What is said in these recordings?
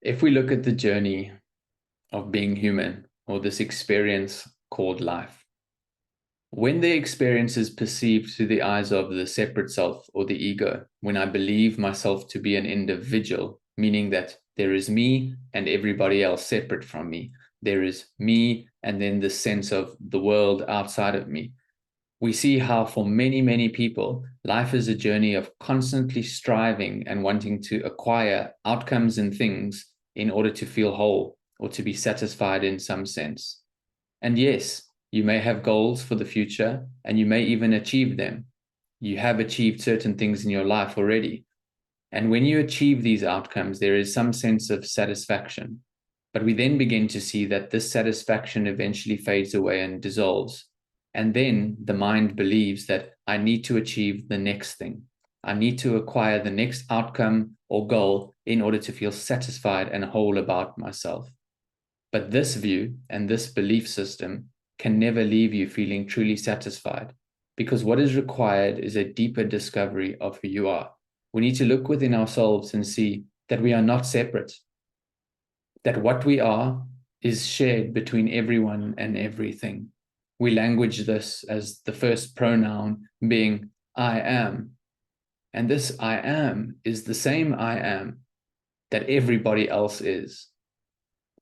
If we look at the journey of being human, or this experience called life, when the experience is perceived through the eyes of the separate self or the ego, when I believe myself to be an individual, meaning that there is me and everybody else separate from me, there is me and then the sense of the world outside of me, we see how for many, many people, life is a journey of constantly striving and wanting to acquire outcomes and things in order to feel whole or to be satisfied in some sense. And yes, you may have goals for the future and you may even achieve them. You have achieved certain things in your life already. And when you achieve these outcomes, there is some sense of satisfaction. But we then begin to see that this satisfaction eventually fades away and dissolves. And then the mind believes that I need to achieve the next thing. I need to acquire the next outcome or goal in order to feel satisfied and whole about myself. But this view and this belief system can never leave you feeling truly satisfied, because what is required is a deeper discovery of who you are. We need to look within ourselves and see that we are not separate, that what we are is shared between everyone and everything. We language this as the first pronoun being I am. And this I am is the same I am that everybody else is.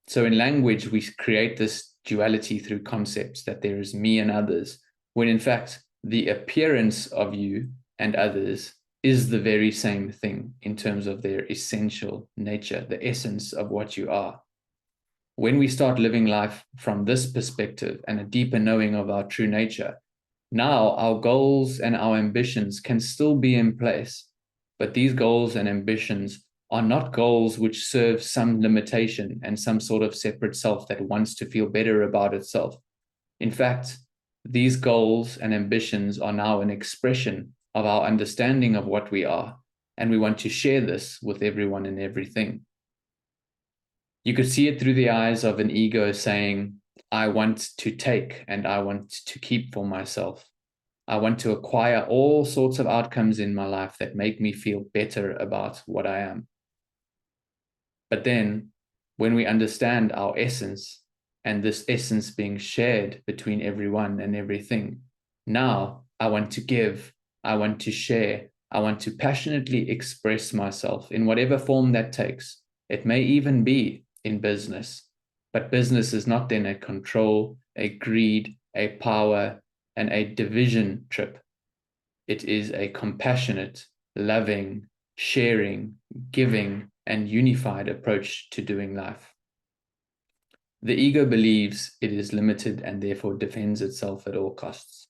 So in language, we create this duality through concepts that there is me and others, when in fact, the appearance of you and others is the very same thing in terms of their essential nature, the essence of what you are. When we start living life from this perspective and a deeper knowing of our true nature, now our goals and our ambitions can still be in place, but these goals and ambitions are not goals which serve some limitation and some sort of separate self that wants to feel better about itself. In fact, these goals and ambitions are now an expression of our understanding of what we are, and we want to share this with everyone and everything. You could see it through the eyes of an ego saying, I want to take and I want to keep for myself. I want to acquire all sorts of outcomes in my life that make me feel better about what I am. But then when we understand our essence and this essence being shared between everyone and everything, now I want to give, I want to share, I want to passionately express myself in whatever form that takes. It may even be in business, but business is not then a control, a greed, a power, and a division trip. It is a compassionate, loving, sharing, giving, and unified approach to doing life. The ego believes it is limited and therefore defends itself at all costs.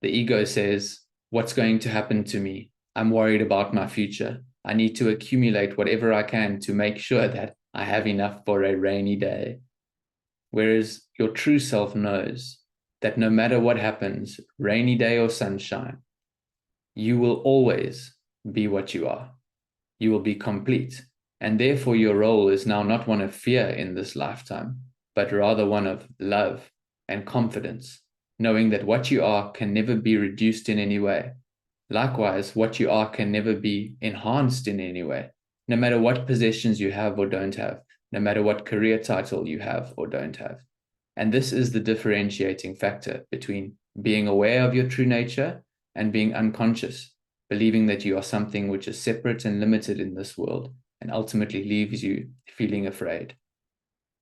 The ego says, what's going to happen to me? I'm worried about my future. I need to accumulate whatever I can to make sure that I have enough for a rainy day. Whereas your true self knows that no matter what happens, rainy day or sunshine, you will always be what you are. You will be complete. And therefore your role is now not one of fear in this lifetime, but rather one of love and confidence, knowing that what you are can never be reduced in any way. Likewise, what you are can never be enhanced in any way, no matter what possessions you have or don't have, no matter what career title you have or don't have. And this is the differentiating factor between being aware of your true nature and being unconscious, believing that you are something which is separate and limited in this world and ultimately leaves you feeling afraid.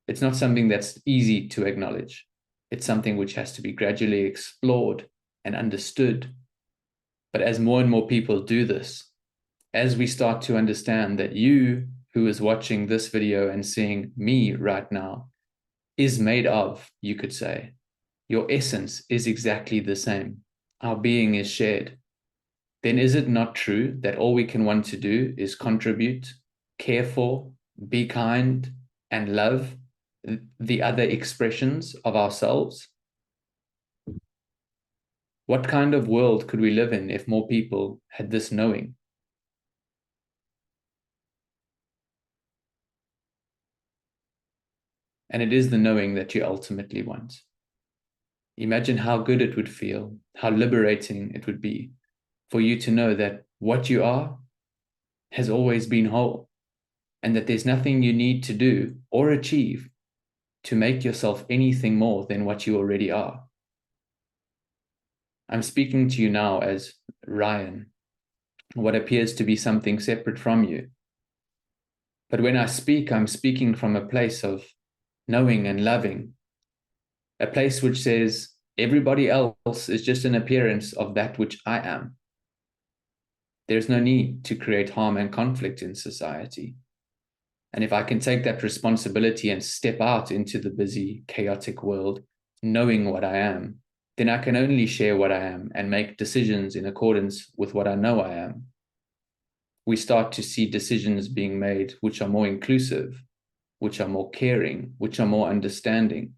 It's not something that's easy to acknowledge. It's something which has to be gradually explored and understood. But as more and more people do this, as we start to understand that you who is watching this video and seeing me right now is made of, you could say, your essence is exactly the same. Our being is shared. Then is it not true that all we can want to do is contribute, care for, be kind, and love the other expressions of ourselves? What kind of world could we live in if more people had this knowing? And it is the knowing that you ultimately want. Imagine how good it would feel, how liberating it would be for you to know that what you are has always been whole. and that there's nothing you need to do or achieve to make yourself anything more than what you already are. I'm speaking to you now as Ryan, what appears to be something separate from you. But when I speak, I'm speaking from a place of knowing and loving, a place which says everybody else is just an appearance of that which I am. There's no need to create harm and conflict in society. And if I can take that responsibility and step out into the busy, chaotic world, knowing what I am, then I can only share what I am and make decisions in accordance with what I know I am. We start to see decisions being made which are more inclusive, which are more caring, which are more understanding,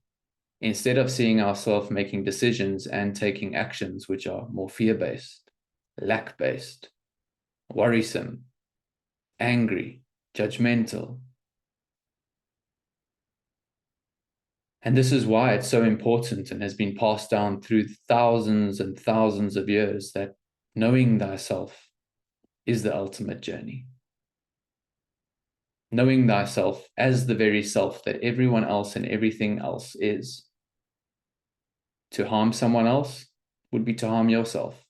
instead of seeing ourselves making decisions and taking actions which are more fear-based, lack-based, worrisome, angry, judgmental. And this is why it's so important and has been passed down through thousands and thousands of years that knowing thyself is the ultimate journey. Knowing thyself as the very self that everyone else and everything else is. To harm someone else would be to harm yourself.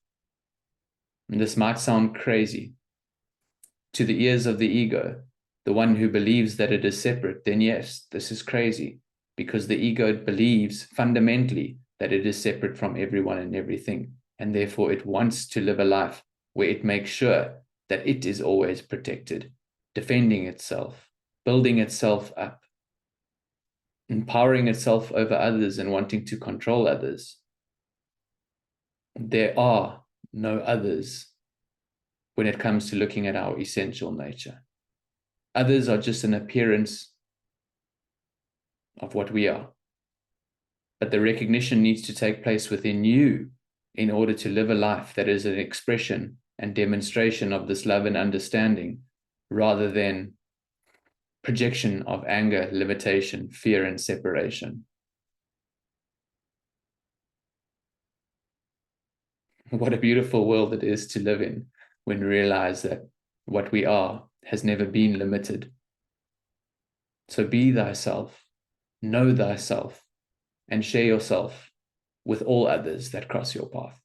And this might sound crazy. To the ears of the ego, the one who believes that it is separate, then yes, this is crazy, because the ego believes fundamentally that it is separate from everyone and everything, and therefore it wants to live a life where it makes sure that it is always protected, defending itself, building itself up, empowering itself over others and wanting to control others. There are no others when it comes to looking at our essential nature. Others are just an appearance of what we are. But the recognition needs to take place within you in order to live a life that is an expression and demonstration of this love and understanding, rather than projection of anger, limitation, fear, and separation. What a beautiful world it is to live in when we realize that what we are has never been limited. So be thyself, know thyself, and share yourself with all others that cross your path.